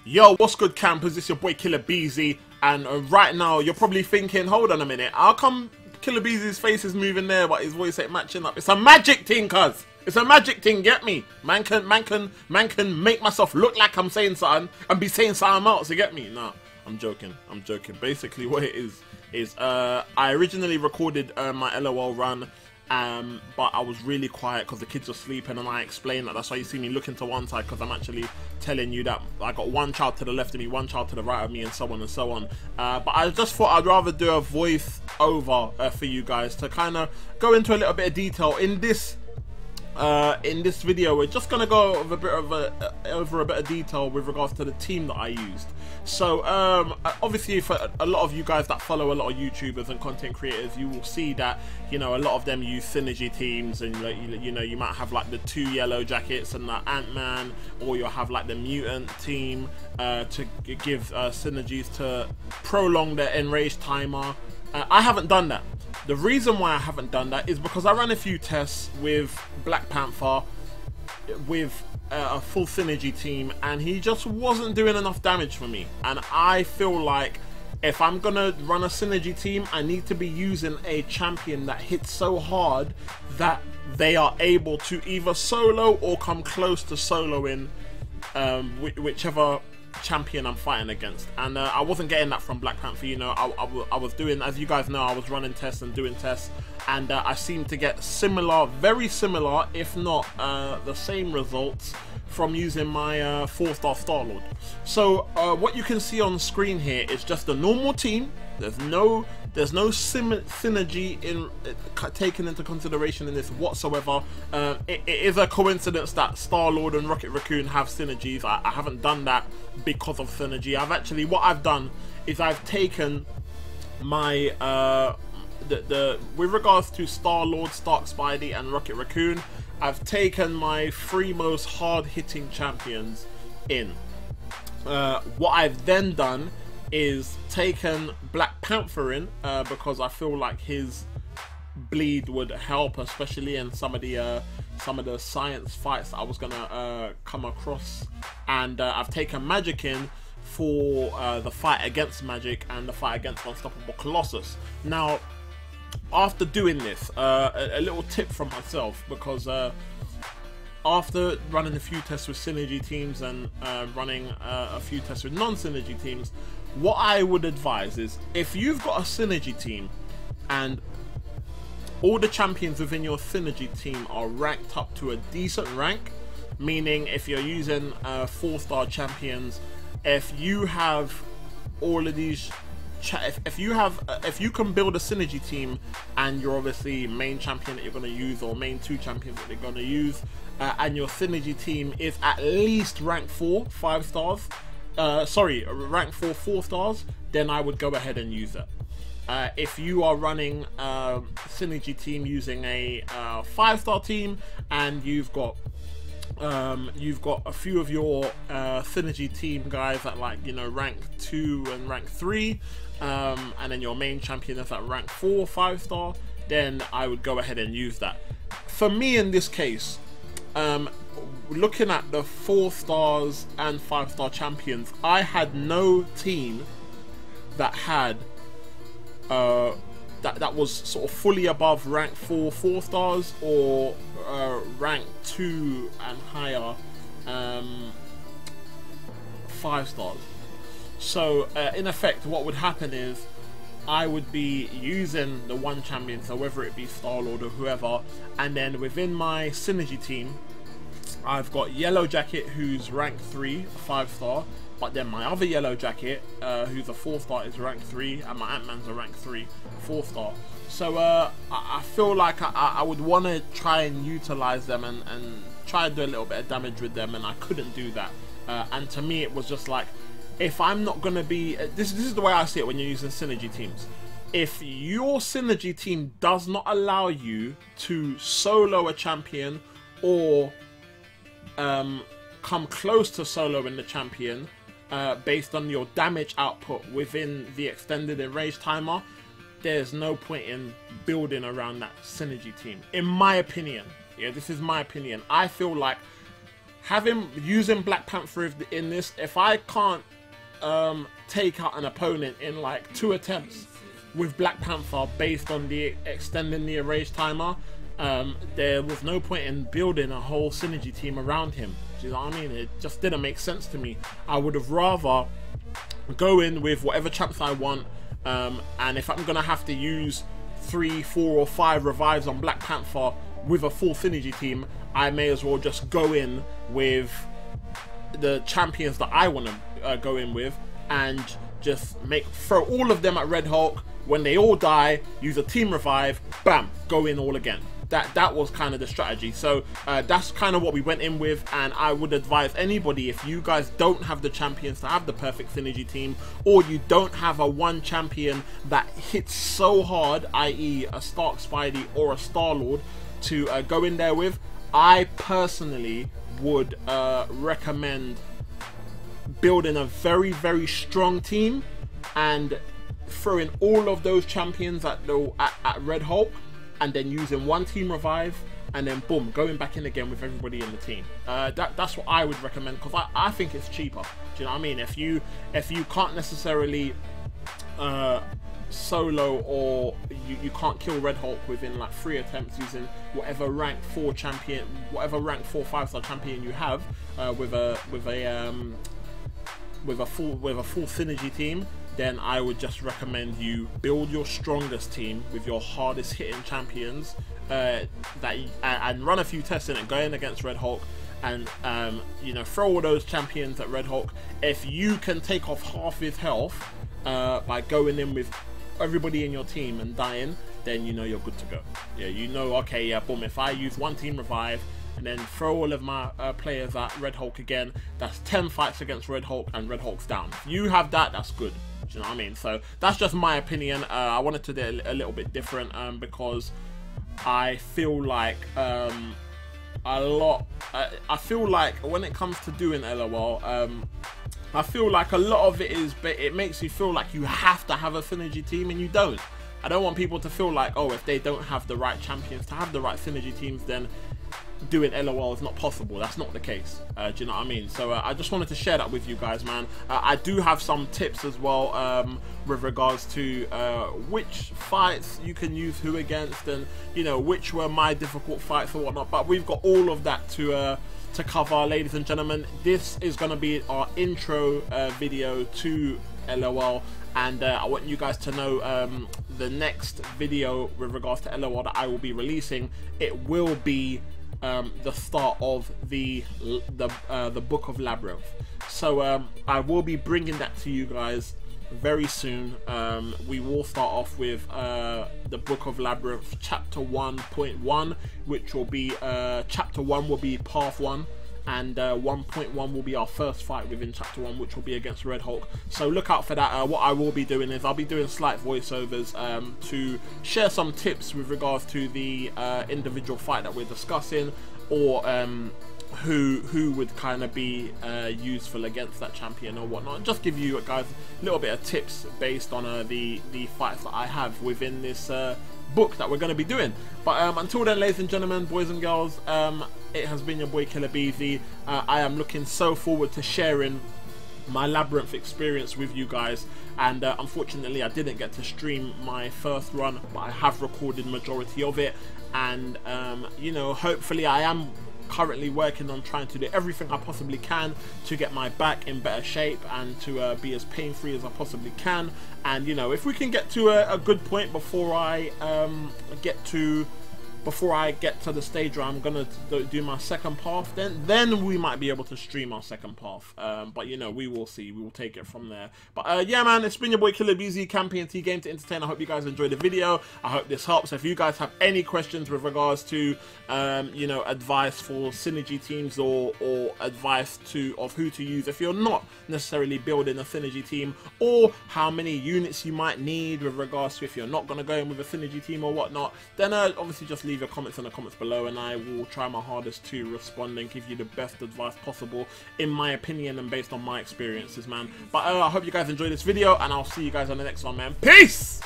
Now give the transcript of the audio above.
Yo, what's good, campers? It's your boy Killer Beezy, and right now you're probably thinking, hold on a minute, how come Killer Beezy's face is moving there but his voice ain't matching up? It's a magic thing, cuz. It's a magic thing, get me? Man can make myself look like I'm saying something and be saying something else, you get me? Nah, I'm joking. Basically what it is I originally recorded my LOL run, but I was really quiet because the kids were sleeping, and I explained that that's why you see me looking to one side, because I'm actually telling you that I got one child to the left of me, one child to the right of me, and so on and so on. But I just thought I'd rather do a voice over for you guys to kind of go into a little bit of detail in this video. We're just gonna go over a bit of detail with regards to the team that I used. So obviously, for a lot of you guys that follow a lot of YouTubers and content creators, you will see that, you know, a lot of them use synergy teams, and you know, you might have like the 2 yellow jackets and the Ant-Man, or you'll have like the mutant team to give synergies to prolong their enraged timer. I haven't done that. The reason why I haven't done that is because I ran a few tests with Black Panther with a full synergy team, and he just wasn't doing enough damage for me. And I feel like if I'm gonna run a synergy team, I need to be using a champion that hits so hard that they are able to either solo or come close to soloing whichever champion I'm fighting against. And I wasn't getting that from Black Panther. You know, I was doing, as you guys know, I was running tests and doing tests, and I seemed to get similar, very similar, if not the same results from using my 4-star Star-Lord. So what you can see on screen here is just a normal team. There's no synergy in taken into consideration in this whatsoever. It is a coincidence that Star-Lord and Rocket Raccoon have synergies. I haven't done that because of synergy. What I've done is I've taken my with regards to Star-Lord, Stark Spidey, and Rocket Raccoon, I've taken my 3 most hard-hitting champions in. What I've then done is taken Black Panther in, because I feel like his bleed would help, especially in some of the science fights that I was gonna come across. And I've taken Magic in for the fight against Magic and the fight against Unstoppable Colossus. Now, after doing this, a little tip from myself, because after running a few tests with synergy teams and running a few tests with non-synergy teams, what I would advise is, if you've got a synergy team and all the champions within your synergy team are ranked up to a decent rank, meaning if you're using 4-star champions, if you have all of these, if you can build a synergy team and you're obviously main champion that you're going to use, or main 2 champions that you're going to use, and your synergy team is at least rank 4 5 stars, rank 4 4 stars, then I would go ahead and use it. If you are running a synergy team using a 5-star team, and you've got a few of your synergy team guys at, like, you know, rank 2 and rank 3, and then your main champion is at rank 4 5-star, then I would go ahead and use that. For me in this case, looking at the 4 stars and 5-star champions, I had no team that had that was sort of fully above rank 4 4 stars, or rank 2 and higher 5 stars. So in effect, what would happen is I would be using the one champion, so whether it be Star-Lord or whoever, and then within my synergy team, I've got Yellow Jacket, who's rank 3 5-star, but then my other Yellow Jacket, who's a 4-star, is rank 3, and my Ant-Man's a rank 3 4-star. So I feel like I would want to try and utilize them and try to do a little bit of damage with them, and I couldn't do that. And to me, it was just like, if I'm not going to be... This is the way I see it when you're using synergy teams. If your synergy team does not allow you to solo a champion, or come close to soloing the champion based on your damage output within the extended enraged timer, there's no point in building around that synergy team, in my opinion. Yeah, this is my opinion. I feel like using Black Panther in this, if I can't take out an opponent in like 2 attempts with Black Panther based on the extending the erase timer, there was no point in building a whole synergy team around him. Do you know what I mean? It just didn't make sense to me. I would have rather go in with whatever champs I want, and if I'm gonna have to use 3, 4 or 5 revives on Black Panther with a full synergy team, I may as well just go in with the champions that I want to go in with, and just throw all of them at Red Hulk. When they all die, use a team revive, bam, go in all again. That was kind of the strategy. So that's kind of what we went in with, and I would advise anybody, if you guys don't have the champions to have the perfect synergy team, or you don't have a one champion that hits so hard, i.e. a Stark Spidey or a Star-Lord, to go in there with, I personally would recommend building a very, very strong team and throwing all of those champions at Red Hulk, and then using one team revive, and then boom, going back in again with everybody in the team. That's what I would recommend, because I think it's cheaper. Do you know what I mean? If you can't necessarily solo, or you can't kill Red Hulk within like 3 attempts using whatever rank 4 champion, whatever rank 4 5-star champion you have, with a full synergy team, then I would just recommend you build your strongest team with your hardest hitting champions, and run a few tests in it, going against Red Hulk, and you know, throw all those champions at Red Hulk. If you can take off half his health by going in with everybody in your team and dying, then you know you're good to go. Yeah, you know, okay, yeah, boom, if I use one team revive and then throw all of my players at Red Hulk again, that's 10 fights against Red Hulk, and Red Hulk's down. If you have that, that's good. Do you know what I mean? So that's just my opinion. I wanted to do it a little bit different, because I feel like I feel like when it comes to doing LOL, I feel like a lot of it makes you feel like you have to have a synergy team, and you don't. I don't want people to feel like, oh, if they don't have the right champions to have the right synergy teams, then doing LOL is not possible. That's not the case. Do you know what I mean? So I just wanted to share that with you guys, man. I do have some tips as well with regards to which fights you can use who against, and you know, which were my difficult fights or whatnot. But we've got all of that to cover, ladies and gentlemen. This is going to be our intro video to LOL, and I want you guys to know the next video with regards to LOL that I will be releasing, it will be the start of the book of Labyrinth. So I will be bringing that to you guys very soon. We will start off with the book of Labyrinth chapter 1.1, which will be chapter 1 will be path 1, and 1.1 will be our first fight within chapter 1, which will be against Red Hulk. So look out for that. What I will be doing is I'll be doing slight voiceovers to share some tips with regards to the individual fight that we're discussing, or who would kind of be useful against that champion or whatnot. Just give you guys a little bit of tips based on the fights that I have within this book that we're going to be doing. But until then, ladies and gentlemen, boys and girls, it has been your boy Killer Beezy. I am looking so forward to sharing my Labyrinth experience with you guys, and unfortunately I didn't get to stream my first run, but I have recorded majority of it, and you know, hopefully I am currently working on trying to do everything I possibly can to get my back in better shape and to be as pain free as I possibly can. And you know, if we can get to a good point before I get to the stage where I'm gonna do my second path, then we might be able to stream our second path. But you know, we will see. We will take it from there. But yeah, man, it's been your boy Killer Beezy, Campy and T Game to Entertain. I hope you guys enjoyed the video. I hope this helps. If you guys have any questions with regards to you know, advice for synergy teams, or advice of who to use if you're not necessarily building a synergy team, or how many units you might need with regards to if you're not going to go in with a synergy team or whatnot, then obviously just leave your comments in the comments below, and I will try my hardest to respond and give you the best advice possible in my opinion and based on my experiences, man. But I hope you guys enjoyed this video, and I'll see you guys on the next one, man. Peace!